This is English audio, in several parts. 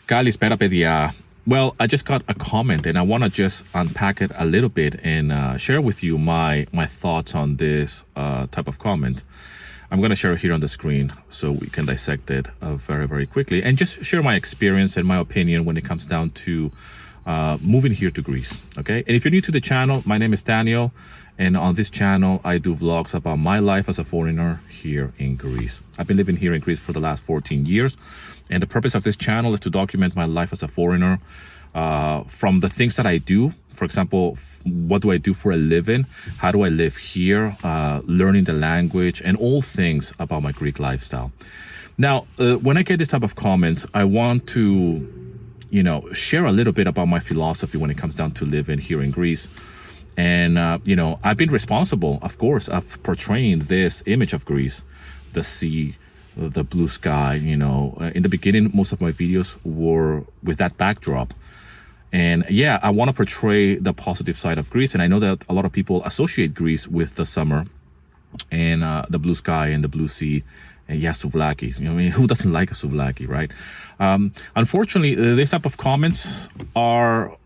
Kalispera pedia. Well, I just got a comment and I want to just unpack it a little bit and share with you my thoughts on this type of comment. I'm going to share it here on the screen so we can dissect it very, very quickly and just share my experience and my opinion when it comes down to moving here to Greece. Okay. And if you're new to the channel, my name is Daniel. And on this channel, I do vlogs about my life as a foreigner here in Greece. I've been living here in Greece for the last 14 years. And the purpose of this channel is to document my life as a foreigner from the things that I do. For example, what do I do for a living? How do I live here? Learning the language and all things about my Greek lifestyle. Now, when I get this type of comments, I want to, share a little bit about my philosophy when it comes down to living here in Greece. And, I've been responsible, of course, of portraying this image of Greece, the sea, the blue sky. In the beginning, most of my videos were with that backdrop. And yeah, I want to portray the positive side of Greece. And I know that a lot of people associate Greece with the summer and the blue sky and the blee sea. And yeah, souvlaki. Who doesn't like a souvlaki, right? Unfortunately, this type of comments are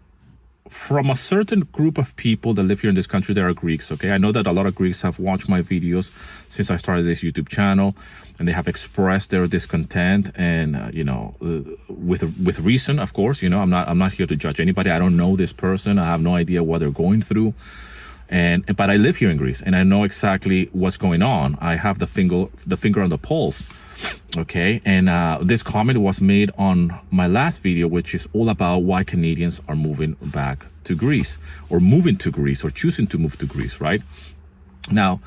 from a certain group of people that live here in this country. There are Greeks, okay? I know that a lot of Greeks have watched my videos since I started this YouTube channel, and they have expressed their discontent, and with reason, of course. I'm not here to judge anybody. I don't know this person. I have no idea what they're going through, but I live here in Greece, and I know exactly what's going on. I have the finger on the pulse. Okay, and this comment was made on my last video, which is all about why Canadians are moving back to Greece, or moving to Greece, or choosing to move to Greece, right? Now,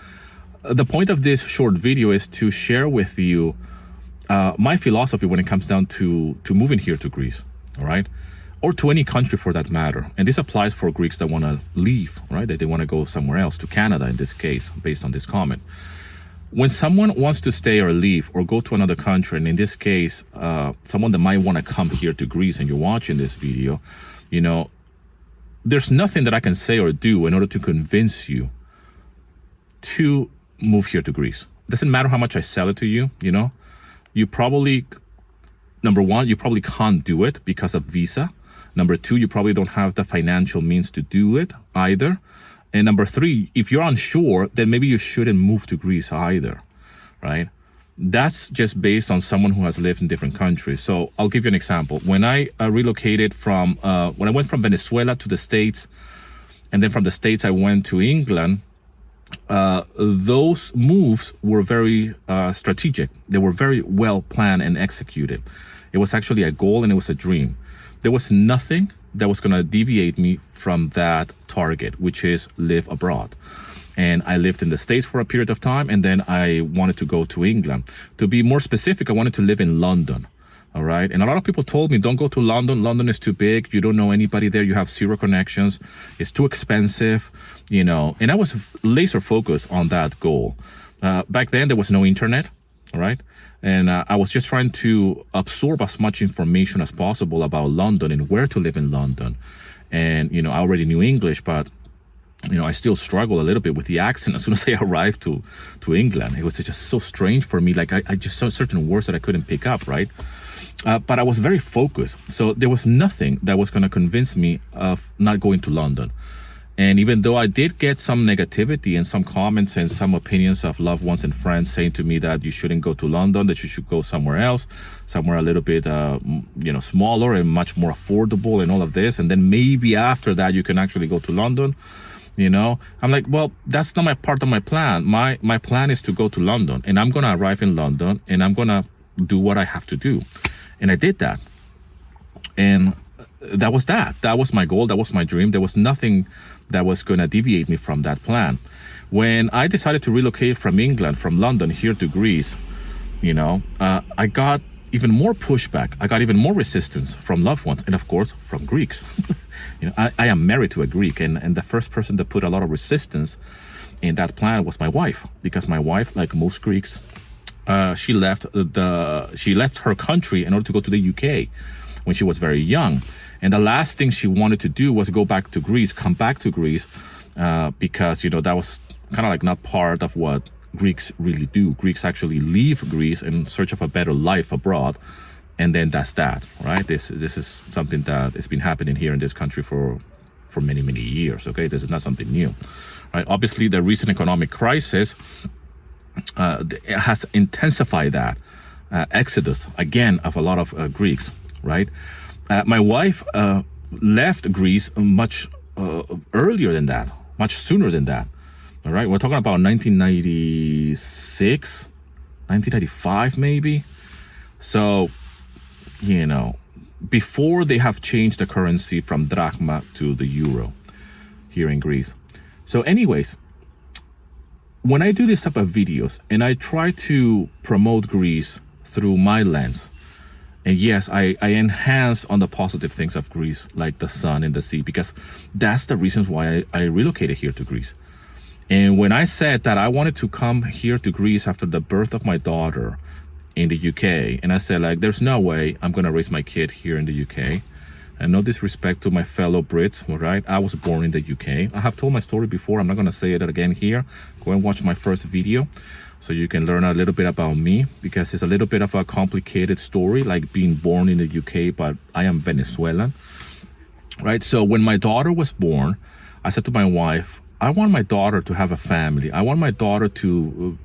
the point of this short video is to share with you my philosophy when it comes down to moving here to Greece, all right? Or to any country for that matter. And this applies for Greeks that want to leave, right? That they want to go somewhere else, to Canada in this case, based on this comment. When someone wants to stay or leave or go to another country, and in this case, someone that might want to come here to Greece and you're watching this video, there's nothing that I can say or do in order to convince you to move here to Greece. It doesn't matter how much I sell it to you, you probably, number one, you probably can't do it because of visa. Number two, you probably don't have the financial means to do it either. And number three, if you're unsure, then maybe you shouldn't move to Greece either, right? That's just based on someone who has lived in different countries. So I'll give you an example. When I relocated when I went from Venezuela to the States, and then from the States I went to England, those moves were very strategic. They were very well planned and executed. It was actually a goal and it was a dream. There was nothing that was going to deviate me from that target, which is live abroad. And I lived in the States for a period of time, and then I wanted to go to England. To be more specific, I wanted to live in London, all right? And a lot of people told me, don't go to London. London is too big. You don't know anybody there. You have zero connections. It's too expensive, And I was laser focused on that goal. Back then, there was no internet, all right? And I was just trying to absorb as much information as possible about London and where to live in London. And, I already knew English, but, I still struggled a little bit with the accent as soon as I arrived to England. It was just so strange for me. Like I just saw certain words that I couldn't pick up, right? But I was very focused. So there was nothing that was going to convince me of not going to London. And even though I did get some negativity and some comments and some opinions of loved ones and friends saying to me that you shouldn't go to London, that you should go somewhere else, somewhere a little bit, smaller and much more affordable and all of this. And then maybe after that, you can actually go to London. I'm like, well, that's not my part of my plan. My plan is to go to London, and I'm going to arrive in London, and I'm going to do what I have to do. And I did that. And that was that. That was my goal. That was my dream. There was nothing that was going to deviate me from that plan. When I decided to relocate from England, from London here to Greece, I got even more pushback. I got even more resistance from loved ones, and of course from Greeks. I am married to a Greek, and the first person that put a lot of resistance in that plan was my wife, because my wife, like most Greeks, she left her country in order to go to the UK when she was very young. And the last thing she wanted to do was go back to Greece, come back to Greece, because, that was kind of like not part of what Greeks really do. Greeks actually leave Greece in search of a better life abroad and then that's that, right? This is something that has been happening here in this country for many years. Okay, this is not something new, right? Obviously, the recent economic crisis has intensified that exodus again of a lot of Greeks, right? My wife left Greece much earlier than that, much sooner than that. All right, we're talking about 1996, 1995 maybe. So, before they have changed the currency from drachma to the euro here in Greece. So anyways, when I do this type of videos and I try to promote Greece through my lens, and yes, I enhance on the positive things of Greece, like the sun and the sea, because that's the reasons why I relocated here to Greece. And when I said that I wanted to come here to Greece after the birth of my daughter in the UK, and I said, like, there's no way I'm going to raise my kid here in the UK. And no disrespect to my fellow Brits, all right? I was born in the UK. I have told my story before. I'm not going to say it again here. Go and watch my first video so you can learn a little bit about me, because it's a little bit of a complicated story, like being born in the UK, but I am Venezuelan, right? So when my daughter was born, I said to my wife, I want my daughter to have a family. I want my daughter to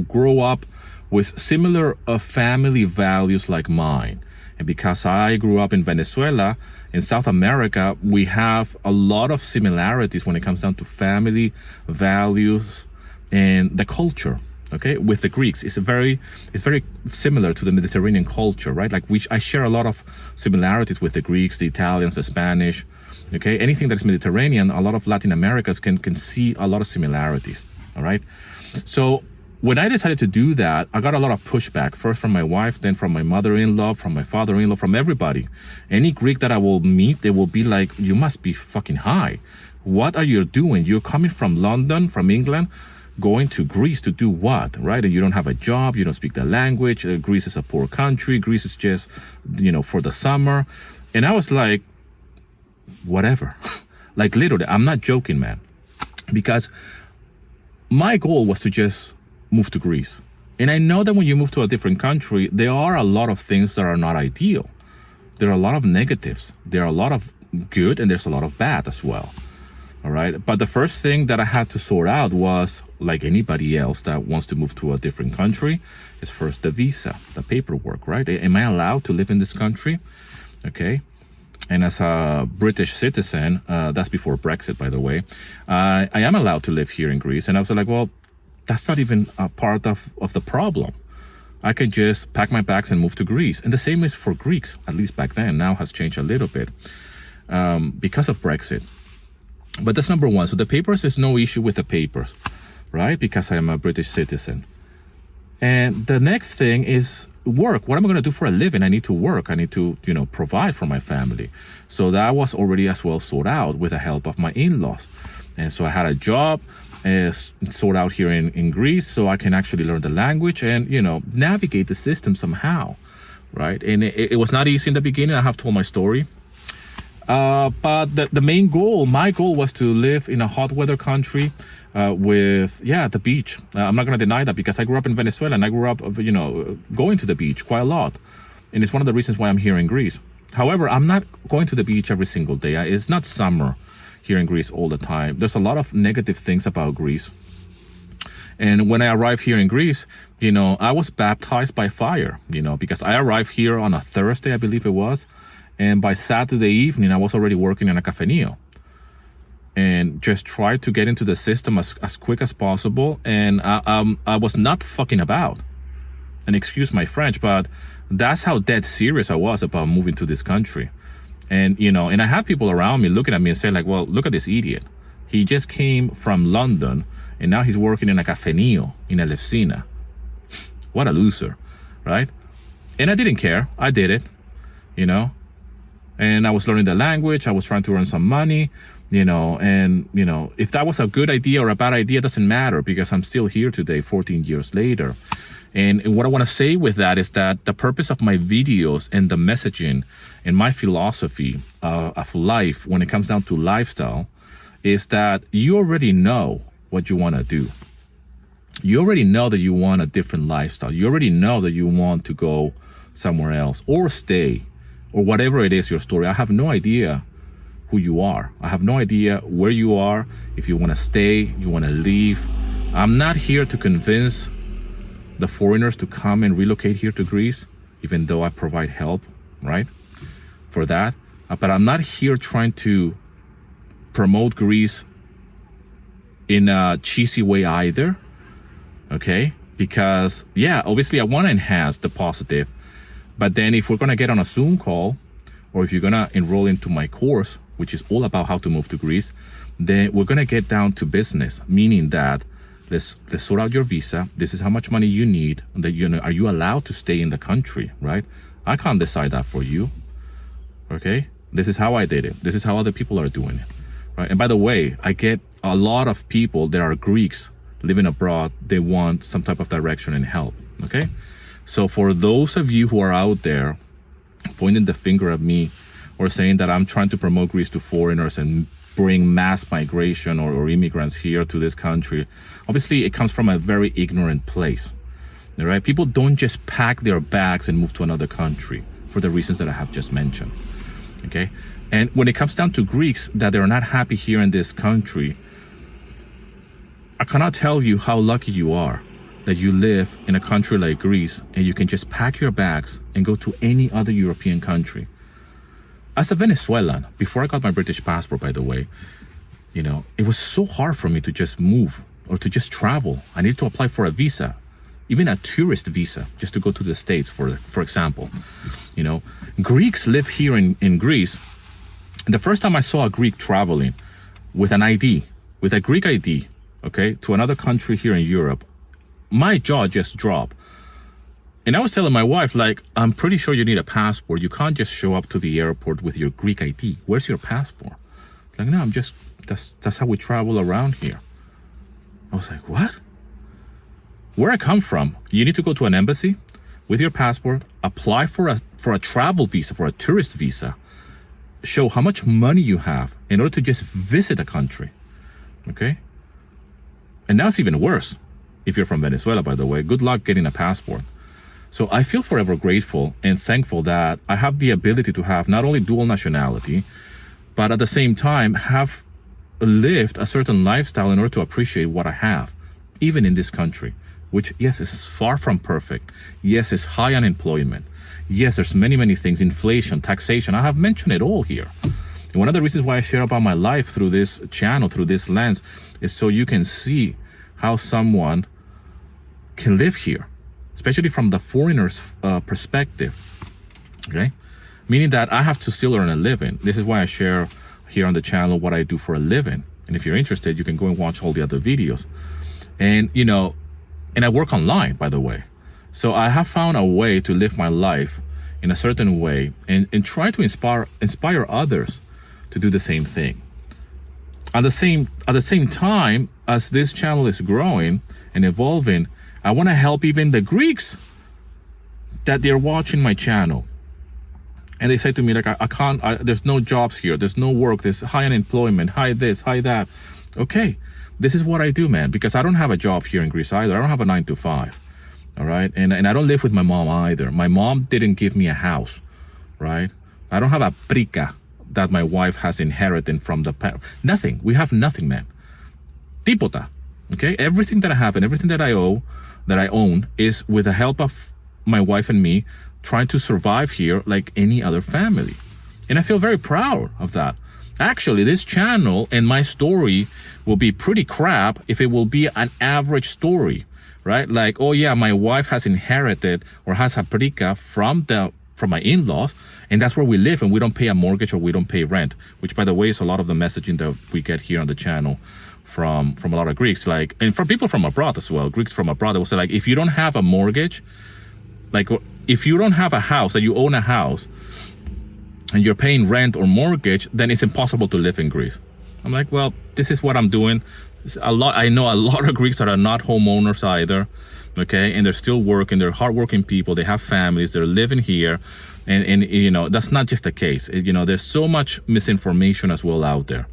grow up with similar family values like mine. And because I grew up in Venezuela, in South America, we have a lot of similarities when it comes down to family values and the culture. Okay, with the Greeks, it's very similar to the Mediterranean culture, right? Like I share a lot of similarities with the Greeks, the Italians, the Spanish. Okay, anything that is Mediterranean, a lot of Latin Americans can see a lot of similarities. All right, so when I decided to do that, I got a lot of pushback, first from my wife, then from my mother-in-law, from my father-in-law, from everybody. Any Greek that I will meet, they will be like, you must be fucking high. What are you doing? You're coming from London, from England, going to Greece to do what, right? And you don't have a job, you don't speak the language. Greece is a poor country. Greece is just, for the summer. And I was like, whatever. Like literally, I'm not joking, man. Because my goal was to just move to Greece. And I know that when you move to a different country, there are a lot of things that are not ideal. There are a lot of negatives. There are a lot of good and there's a lot of bad as well. All right. But the first thing that I had to sort out was, like anybody else that wants to move to a different country, is first the visa, the paperwork, right? Am I allowed to live in this country? Okay. And as a British citizen, that's before Brexit, by the way, I am allowed to live here in Greece. And I was like, well, that's not even a part of the problem. I can just pack my bags and move to Greece. And the same is for Greeks, at least back then. Now has changed a little bit because of Brexit. But that's number one. So the papers, is no issue with the papers, right? Because I am a British citizen. And the next thing is work. What am I going to do for a living? I need to work. I need to, provide for my family. So that was already as well sorted out with the help of my in-laws. And so I had a job sort out here in Greece, so I can actually learn the language and, navigate the system somehow, right? And it was not easy in the beginning. I have told my story. But the main goal, my goal was to live in a hot weather country with, the beach. I'm not going to deny that, because I grew up in Venezuela and I grew up, going to the beach quite a lot. And it's one of the reasons why I'm here in Greece. However, I'm not going to the beach every single day. It's not summer here in Greece all the time. There's a lot of negative things about Greece. And when I arrived here in Greece, I was baptized by fire, because I arrived here on a Thursday, I believe it was. And by Saturday evening, I was already working in a cafeteria. And just tried to get into the system as quick as possible. And I was not fucking about. And excuse my French, but that's how dead serious I was about moving to this country. And, and I had people around me looking at me and saying, like, well, look at this idiot. He just came from London and now he's working in a cafeteria in Elefsina. What a loser, right? And I didn't care. I did it, and I was learning the language. I was trying to earn some money, and, if that was a good idea or a bad idea, doesn't matter, because I'm still here today, 14 years later. And what I want to say with that is that the purpose of my videos and the messaging and my philosophy of life, when it comes down to lifestyle, is that you already know what you want to do. You already know that you want a different lifestyle. You already know that you want to go somewhere else or stay or whatever it is your story. I have no idea who you are. I have no idea where you are, if you want to stay, you want to leave. I'm not here to convince the foreigners to come and relocate here to Greece, even though I provide help, right, for that. But I'm not here trying to promote Greece in a cheesy way either, okay? Because, yeah, obviously I want to enhance the positive, but then if we're going to get on a Zoom call, or if you're going to enroll into my course, which is all about how to move to Greece, then we're going to get down to business, meaning that let's sort out your visa. This is how much money you need. That, you know, are you allowed to stay in the country, right? I can't decide that for you, okay? This is how I did it. This is how other people are doing it, right? And by the way, I get a lot of people that are Greeks living abroad. They want some type of direction and help, okay? So for those of you who are out there pointing the finger at me or saying that I'm trying to promote Greece to foreigners and bring mass migration or immigrants here to this country, obviously it comes from a very ignorant place, all right? People don't just pack their bags and move to another country for the reasons that I have just mentioned, okay? And when it comes down to Greeks that they're not happy here in this country, I cannot tell you how lucky you are that you live in a country like Greece and you can just pack your bags and go to any other European country. As a Venezuelan, before I got my British passport, by the way, you know, it was so hard for me to just move or to just travel. I needed to apply for a visa, even a tourist visa, just to go to the States, for example. You know, Greeks live here in Greece. The first time I saw a Greek traveling with an ID, with a Greek ID, okay, to another country here in Europe, my jaw just dropped. And I was telling my wife, like, I'm pretty sure you need a passport. You can't just show up to the airport with your Greek ID. Where's your passport? Like, no, that's how we travel around here. I was like, what? Where I come from, you need to go to an embassy with your passport, apply for a travel visa, for a tourist visa, show how much money you have in order to just visit a country, okay? And now it's even worse. If you're from Venezuela, by the way, good luck getting a passport. So I feel forever grateful and thankful that I have the ability to have not only dual nationality, but at the same time have lived a certain lifestyle in order to appreciate what I have, even in this country, which, yes, is far from perfect. Yes, is high unemployment. Yes, there's many things, inflation, taxation. I have mentioned it all here. And one of the reasons why I share about my life through this channel, through this lens, is so you can see how someone can live here, especially from the foreigner's perspective, okay? Meaning that I have to still earn a living. This is why I share here on the channel what I do for a living. And if you're interested, you can go and watch all the other videos. And, you know, and I work online, by the way. So I have found a way to live my life in a certain way and try to inspire others to do the same thing. At the same time, as this channel is growing and evolving, I want to help even the Greeks that they're watching my channel. And they say to me, like, I can't, there's no jobs here. There's no work. There's high unemployment, high this, high that. Okay, this is what I do, man, because I don't have a job here in Greece either. I don't have a 9 to 5, all right? And I don't live with my mom either. My mom didn't give me a house, right? I don't have a prica that my wife has inherited from the parents. Nothing. We have nothing, man. Tipota, okay? Everything that I have and everything that I own is with the help of my wife and me trying to survive here like any other family. And I feel very proud of that. Actually, this channel and my story will be pretty crap if it will be an average story, right? Like, oh yeah, my wife has inherited or has a prica from my in-laws, and that's where we live, and we don't pay a mortgage or we don't pay rent, which, by the way, is a lot of the messaging that we get here on the channel from a lot of Greeks, like, and from people from abroad as well. Greeks from abroad, they will say, like, if you don't have a mortgage, like, if you don't have a house, that you own a house and you're paying rent or mortgage, then it's impossible to live in Greece. I'm like, well, this is what I'm doing. I know a lot of Greeks that are not homeowners either, okay, and they're still working. They're hardworking people. They have families. They're living here, and you know, that's not just the case. You know, there's so much misinformation as well out there.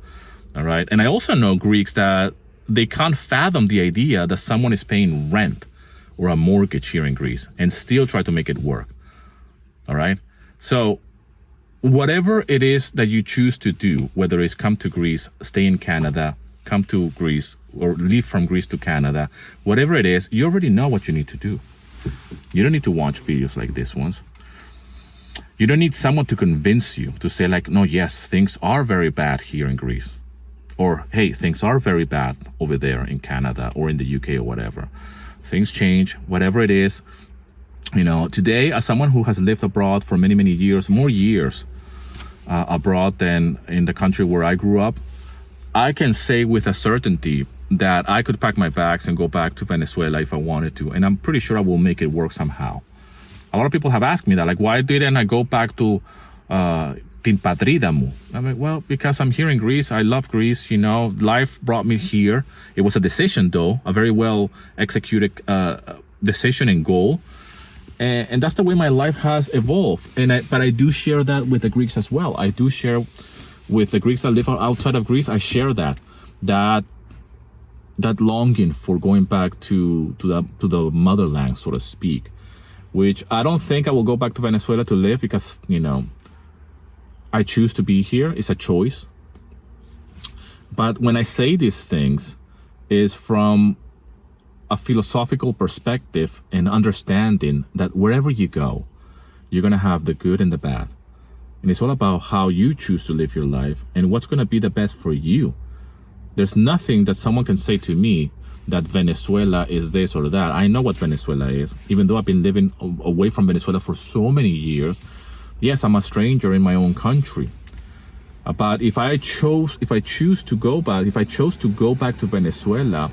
All right, and I also know Greeks that they can't fathom the idea that someone is paying rent or a mortgage here in Greece and still try to make it work. All right. So whatever it is that you choose to do, whether it's come to Greece, stay in Canada, come to Greece, or leave from Greece to Canada, whatever it is, you already know what you need to do. You don't need to watch videos like this ones. You don't need someone to convince you to say like, no, yes, things are very bad here in Greece. Or, hey, things are very bad over there in Canada or in the UK or whatever. Things change, whatever it is. Today, as someone who has lived abroad for many, many years, more years abroad than in the country where I grew up, I can say with a certainty that I could pack my bags and go back to Venezuela if I wanted to. And I'm pretty sure I will make it work somehow. A lot of people have asked me that, like, why didn't I go back to Tinpatridamu? I'm like, well, because I'm here in Greece. I love Greece. Life brought me here. It was a decision, though, a very well executed decision and goal. And that's the way my life has evolved. But I do share that with the Greeks as well. I do share with the Greeks that live outside of Greece. I share that longing for going back to the motherland, so to speak. Which I don't think I will go back to Venezuela to live because, I choose to be here. It's a choice. But when I say these things, is from a philosophical perspective and understanding that wherever you go, you're going to have the good and the bad. And it's all about how you choose to live your life and what's going to be the best for you. There's nothing that someone can say to me that Venezuela is this or that. I know what Venezuela is, even though I've been living away from Venezuela for so many years. Yes, I'm a stranger in my own country. But if I chose to go back to Venezuela,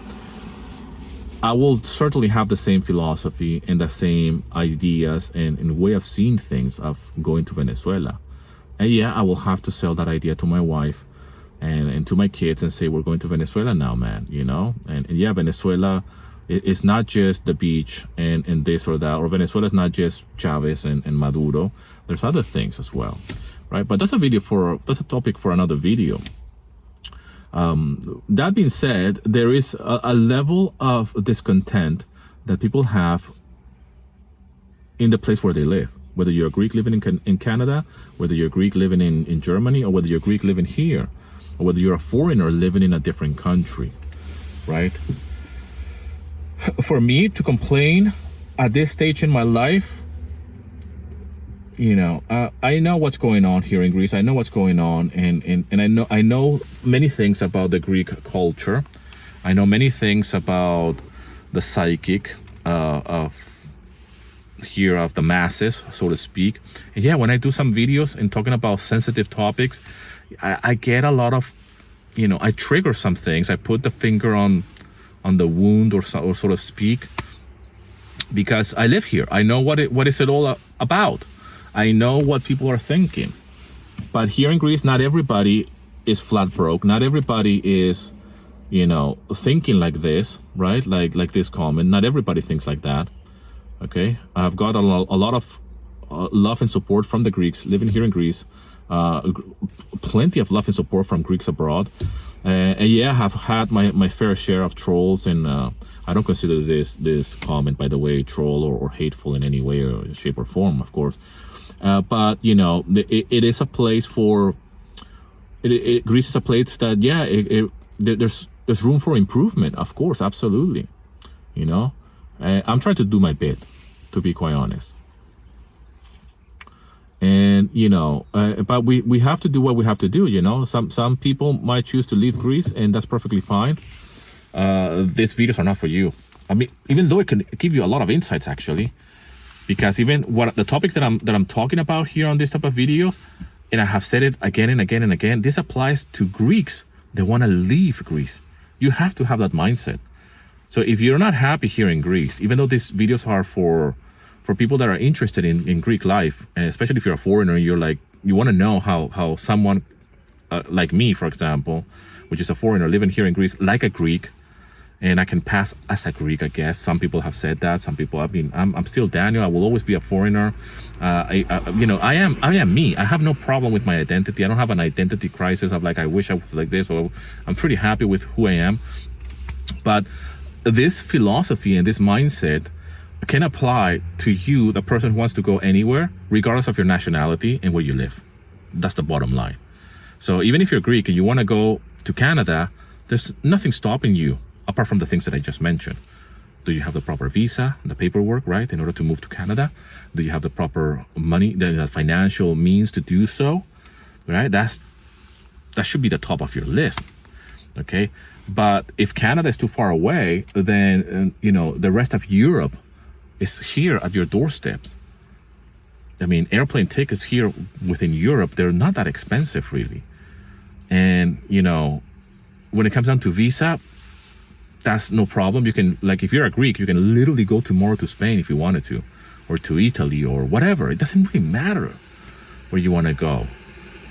I will certainly have the same philosophy and the same ideas and way of seeing things of going to Venezuela. And yeah, I will have to sell that idea to my wife and to my kids and say, we're going to Venezuela now, man, And yeah, Venezuela is not just the beach and this or that, or Venezuela is not just Chavez and Maduro. There's other things as well, right? But that's a topic for another video. That being said, there is a level of discontent that people have in the place where they live. Whether you're a Greek living in Canada, whether you're a Greek living in Germany, or whether you're a Greek living here, or whether you're a foreigner living in a different country, right? For me to complain at this stage in my life, I know what's going on here in Greece. I know what's going on, and I know many things about the Greek culture. I know many things about the psychic of the masses, so to speak. And yeah, when I do some videos and talking about sensitive topics, I get a lot of, I trigger some things. I put the finger on the wound, or so to speak, because I live here. I know what is it all about. I know what people are thinking. But here in Greece, not everybody is flat broke. Not everybody is, thinking like this, right? Like this comment. Not everybody thinks like that. Okay, I've got a lot of love and support from the Greeks living here in Greece. Plenty of love and support from Greeks abroad. And yeah, I have had my fair share of trolls, and I don't consider this comment, by the way, troll or hateful in any way or shape or form, of course. But it is a place for Greece is a place that there's room for improvement, of course, absolutely. I'm trying to do my bit, to be quite honest. And but we have to do what we have to do. Some people might choose to leave Greece, and that's perfectly fine. These videos are not for you. I mean, even though it can give you a lot of insights, actually, because even what the topic that I'm talking about here on this type of videos, and I have said it again and again and again, this applies to Greeks that want to leave Greece. You have to have that mindset. So if you're not happy here in Greece, even though these videos are for people that are interested in Greek life, and especially if you're a foreigner, you want to know how someone like me, for example, which is a foreigner living here in Greece, like a Greek, and I can pass as a Greek, I guess. Some people have said that. Some people, I'm still Daniel. I will always be a foreigner. I am me. I have no problem with my identity. I don't have an identity crisis of I wish I was like this, or I'm pretty happy with who I am. But this philosophy and this mindset can apply to you, the person who wants to go anywhere, regardless of your nationality and where you live. That's the bottom line. So even if you're Greek and you want to go to Canada, there's nothing stopping you apart from the things that I just mentioned. Do you have the proper visa, the paperwork, right, in order to move to Canada? Do you have the proper money, the financial means to do so, right? That should be the top of your list, okay? But if Canada is too far away, then, the rest of Europe is here at your doorsteps. I mean, airplane tickets here within Europe, they're not that expensive, really. And, when it comes down to visa, that's no problem. You can, like, if you're a Greek, you can literally go tomorrow to Spain if you wanted to, or to Italy or whatever. It doesn't really matter where you want to go,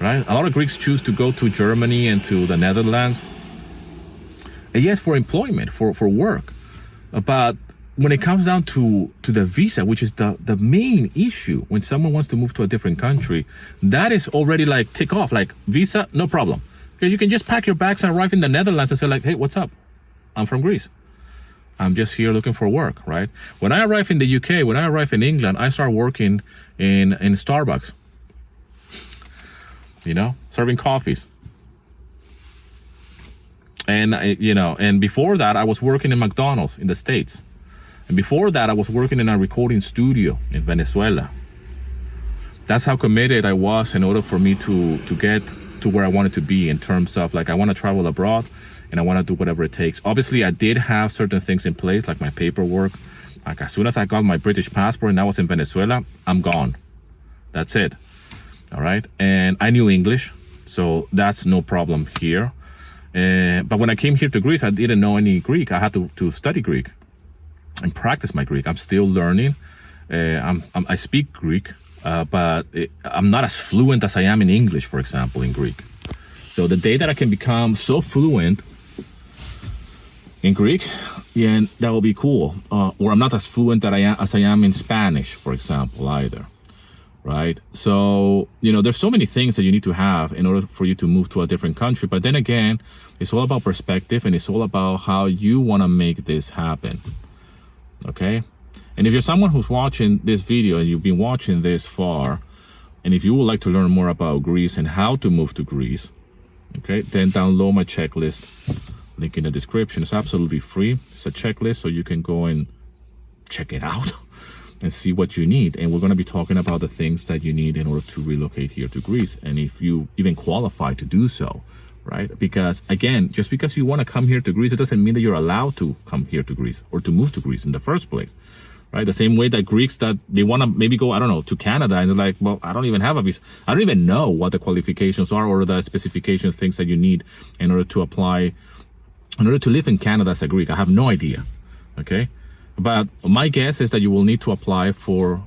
right? A lot of Greeks choose to go to Germany and to the Netherlands. And yes, for employment, for work. But when it comes down to the visa, which is the main issue when someone wants to move to a different country, that is already like tick off, like visa, no problem. Because you can just pack your bags and arrive in the Netherlands and say like, hey, what's up? I'm from Greece. I'm just here looking for work, right? When I arrive in the UK, when I arrive in England, I start working in Starbucks, serving coffees. And, and before that, I was working in McDonald's in the States. And before that, I was working in a recording studio in Venezuela. That's how committed I was in order for me to get to where I wanted to be in terms of, like, I want to travel abroad and I want to do whatever it takes. Obviously, I did have certain things in place, like my paperwork. Like, as soon as I got my British passport and I was in Venezuela, I'm gone. That's it. All right. And I knew English, so that's no problem here. But when I came here to Greece, I didn't know any Greek. I had to study Greek and practice my Greek. I'm still learning. I speak Greek, but I'm not as fluent as I am in English, for example, in Greek. So the day that I can become so fluent in Greek, yeah, that will be cool. Or I'm not as fluent as I am in Spanish, for example, either. Right? So, there's so many things that you need to have in order for you to move to a different country. But then again, it's all about perspective and it's all about how you want to make this happen. Okay? And if you're someone who's watching this video and you've been watching this far, and if you would like to learn more about Greece and how to move to Greece, okay, then download my checklist. Link in the description. It's absolutely free. It's a checklist, so you can go and check it out and see what you need. And we're going to be talking about the things that you need in order to relocate here to Greece, and if you even qualify to do so, right? Because again, just because you want to come here to Greece, it doesn't mean that you're allowed to come here to Greece or to move to Greece in the first place, right? The same way that Greeks that they want to maybe go, I don't know, to Canada, and they're like, well, I don't even have a visa. I don't even know what the qualifications are or the specification things that you need in order to apply, in order to live in Canada as a Greek. I have no idea, okay? But my guess is that you will need to apply for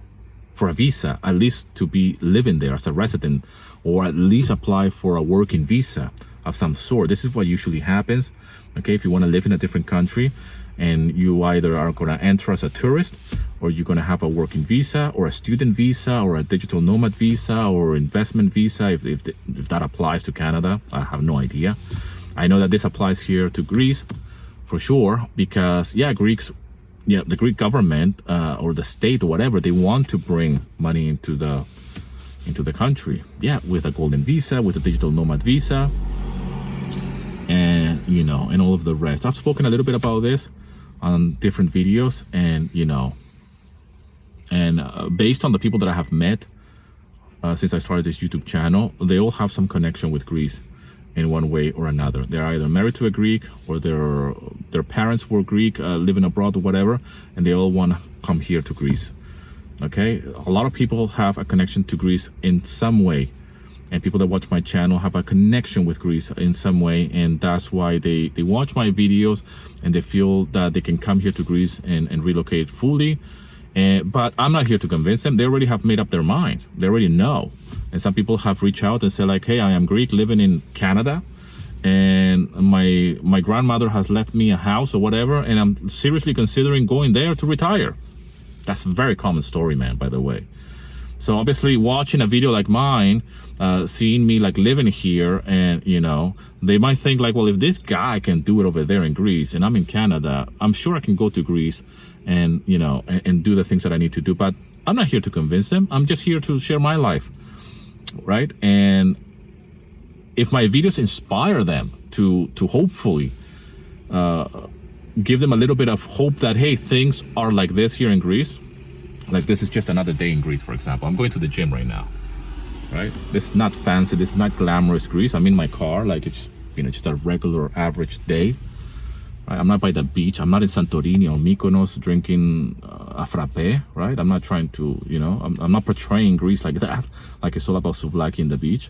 a visa, at least to be living there as a resident, or at least apply for a working visa of some sort. This is what usually happens, okay? If you want to live in a different country and you either are going to enter as a tourist, or you're going to have a working visa or a student visa or a digital nomad visa or investment visa, if that applies to Canada, I have no idea. I know that this applies here to Greece for sure, because the Greek government or the state or whatever, they want to bring money into the country. Yeah, with a golden visa, with a digital nomad visa, and and all of the rest. I've spoken a little bit about this on different videos, and based on the people that I have met since I started this YouTube channel, they all have some connection with Greece in one way or another. They're either married to a Greek, or their parents were Greek, living abroad or whatever, and they all want to come here to Greece. Okay, a lot of people have a connection to Greece in some way, and people that watch my channel have a connection with Greece in some way, and that's why they watch my videos and they feel that they can come here to Greece and relocate fully. But I'm not here to convince them. They already have made up their mind. They already know. And some people have reached out and said like, hey, I am Greek living in Canada, and my grandmother has left me a house or whatever, and I'm seriously considering going there to retire. That's a very common story, man, by the way. So obviously watching a video like mine, seeing me like living here, and they might think like, well, if this guy can do it over there in Greece and I'm in Canada, I'm sure I can go to Greece and and do the things that I need to do. But I'm not here to convince them. I'm just here to share my life, right? And if my videos inspire them to hopefully give them a little bit of hope that, hey, things are like this here in Greece. Like this is just another day in Greece, for example. I'm going to the gym right now, right? This is not fancy. This is not glamorous Greece. I'm in my car, like it's just a regular average day. Right? I'm not by the beach. I'm not in Santorini or Mykonos drinking a frappe, right? I'm not trying to, I'm not portraying Greece like that, like it's all about souvlaki in the beach.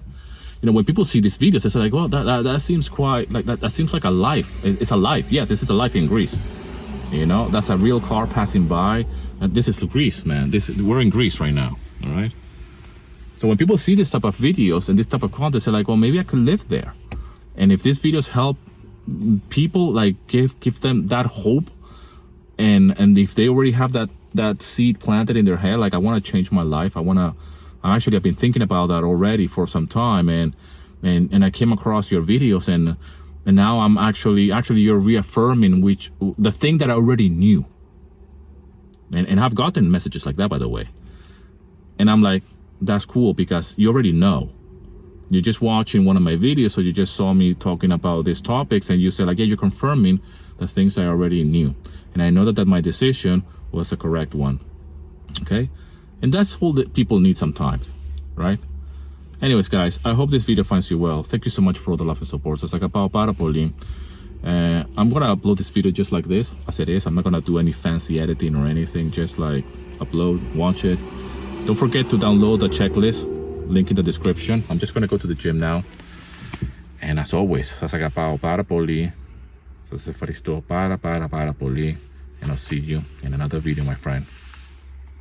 When people see these videos, they say like, well, that seems quite like that seems like a life. It's a life. Yes, this is a life in Greece. That's a real car passing by. And this is Greece, man. We're in Greece right now. All right. So when people see this type of videos and this type of content, they're like, well, maybe I could live there. And if these videos help people, like give them that hope, and if they already have that seed planted in their head, like I want to change my life. I've been thinking about that already for some time, and I came across your videos, and now I'm actually you're reaffirming the thing that I already knew. And I've gotten messages like that, by the way. And I'm like, that's cool, because you already know. You're just watching one of my videos, or you just saw me talking about these topics, and you say like, yeah, you're confirming the things I already knew. And I know that my decision was the correct one. Okay? And that's all that people need sometimes, right? Anyways, guys, I hope this video finds you well. Thank you so much for all the love and support. Σας αγαπάω πάρα πολύ. I'm gonna upload this video just like this, as it is. I'm not gonna do any fancy editing or anything. Just like upload, watch it. Don't forget to download the checklist. Link in the description. I'm just gonna go to the gym now. And as always, σας αγαπάω πάρα πολύ. Σας ευχαριστώ πάρα πολύ. And I'll see you in another video, my friend.